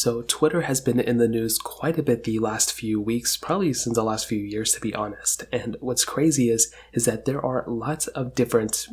So Twitter has been in the news quite a bit the last few weeks, probably since the last few years to be honest. And what's crazy is that there are lots of different,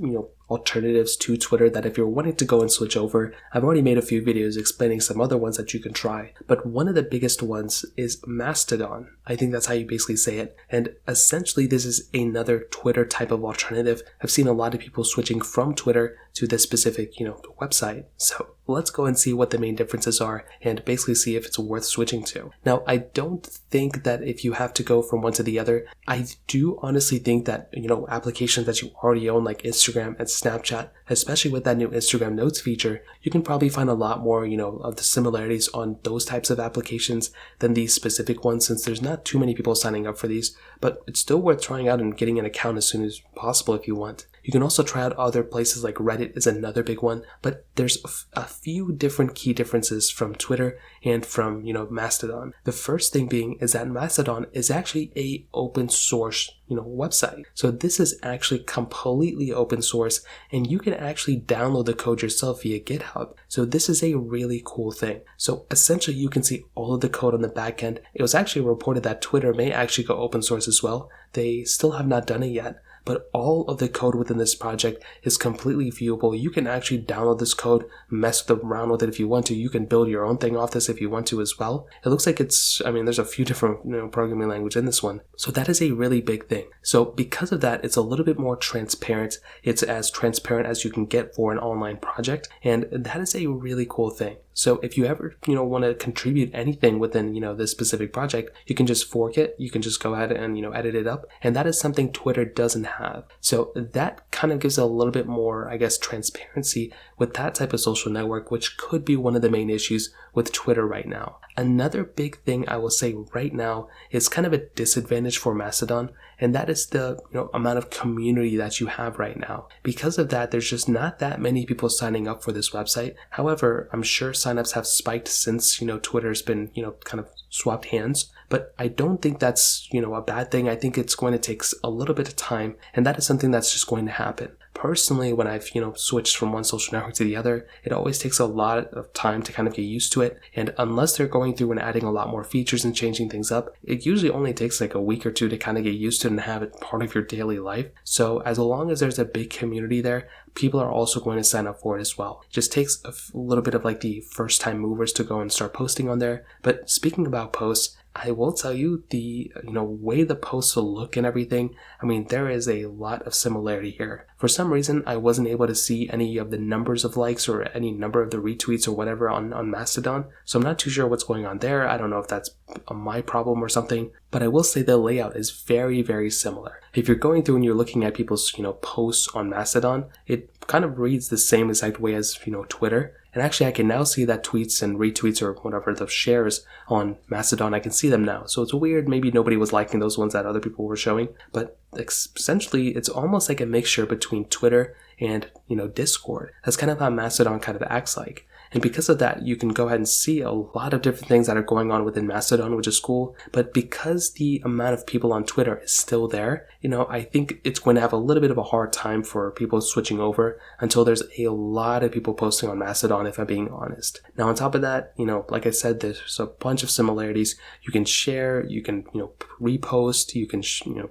alternatives to Twitter that if you're wanting to go and switch over, I've already made a few videos explaining some other ones that you can try. But one of the biggest ones is Mastodon. I think that's how you basically say it. And essentially this is another Twitter type of alternative. I've seen a lot of people switching from Twitter to this specific, website. So let's go and see what the main differences are and basically see if it's worth switching to. Now, I don't think that if you have to go from one to the other, I do honestly think that, applications that you already own like Instagram and Snapchat, especially with that new Instagram Notes feature, you can probably find a lot more, of the similarities on those types of applications than these specific ones, since there's not too many people signing up for these, but it's still worth trying out and getting an account as soon as possible if you want. You can also try out other places like Reddit is another big one, but there's a few different key differences from Twitter and from, Mastodon. The first thing being is that Mastodon is actually a open source, website. So this is actually completely open source and you can actually download the code yourself via GitHub. So this is a really cool thing. So essentially you can see all of the code on the back end. It was actually reported that Twitter may actually go open source as well. They still have not done it yet, but all of the code within this project is completely viewable. You can actually download this code, mess around with it if you want to. You can build your own thing off this if you want to as well. It looks like there's a few different programming language in this one. So that is a really big thing. So because of that, it's a little bit more transparent. It's as transparent as you can get for an online project. And that is a really cool thing. So if you ever, want to contribute anything within, this specific project, you can just fork it. You can just go ahead and, edit it up. And that is something Twitter doesn't have. So that kind of gives a little bit more, transparency with that type of social network, which could be one of the main issues with Twitter right now. Another big thing I will say right now is kind of a disadvantage for Mastodon, and that is the amount of community that you have right now. Because of that, there's just not that many people signing up for this website. However, I'm sure signups have spiked since Twitter's been kind of swapped hands. But I don't think that's a bad thing. I think it's going to take a little bit of time, and that is something that's just going to happen. Personally, when I've switched from one social network to the other, it always takes a lot of time to kind of get used to it. And unless they're going through and adding a lot more features and changing things up, it usually only takes like a week or two to kind of get used to it and have it part of your daily life. So as long as there's a big community there, people are also going to sign up for it as well. It just takes a little bit of like the first time movers to go and start posting on there. But speaking about posts, I will tell you the way the posts will look and everything. There is a lot of similarity here. For some reason, I wasn't able to see any of the numbers of likes or any number of the retweets or whatever on Mastodon. So I'm not too sure what's going on there. I don't know if that's my problem or something, but I will say the layout is very, very similar. If you're going through and you're looking at people's, posts on Mastodon, it kind of reads the same exact way as, Twitter. And actually, I can now see that tweets and retweets or whatever the shares on Mastodon, I can see them now. So it's weird. Maybe nobody was liking those ones that other people were showing. But essentially, it's almost like a mixture between Twitter and, Discord. That's kind of how Mastodon kind of acts like. And because of that, you can go ahead and see a lot of different things that are going on within Mastodon, which is cool. But because the amount of people on Twitter is still there, I think it's going to have a little bit of a hard time for people switching over until there's a lot of people posting on Mastodon, if I'm being honest. Now, on top of that, like I said, there's a bunch of similarities. You can share, you can, repost, you can,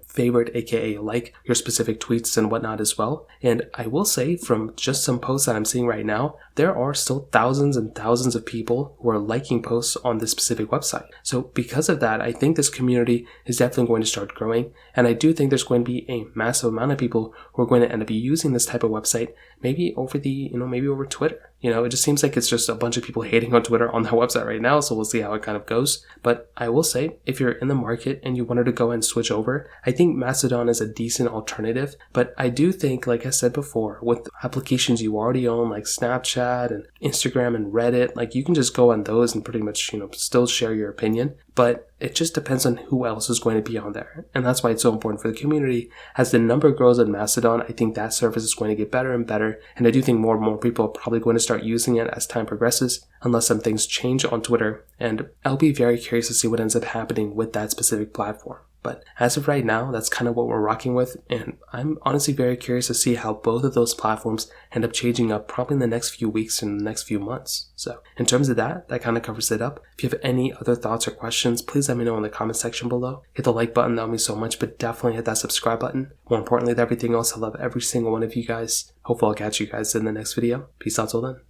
favorite, aka like your specific tweets and whatnot as well. And I will say from just some posts that I'm seeing right now, there are still thousands and thousands of people who are liking posts on this specific website. So because of that, I think this community is definitely going to start growing. And I do think there's going to be a massive amount of people who are going to end up using this type of website, maybe over maybe over Twitter. It just seems like it's just a bunch of people hating on Twitter on that website right now. So we'll see how it kind of goes. But I will say, if you're in the market and you wanted to go and switch over, I think Mastodon is a decent alternative. But I do think, like I said before, with applications you already own, like Snapchat and Instagram and Reddit, like you can just go on those and pretty much, still share your opinion. But it just depends on who else is going to be on there. And that's why it's so important for the community. As the number grows on Mastodon, I think that service is going to get better and better. And I do think more and more people are probably going to start using it as time progresses, unless some things change on Twitter. And I'll be very curious to see what ends up happening with that specific platform. But as of right now, that's kind of what we're rocking with, and I'm honestly very curious to see how both of those platforms end up changing up probably in the next few weeks and the next few months. So in terms of that kind of covers it up. If you have any other thoughts or questions, please let me know in the comment section below. Hit the like button, that would mean so much, but definitely hit that subscribe button. More importantly than everything else, I love every single one of you guys. Hopefully I'll catch you guys in the next video. Peace out till then.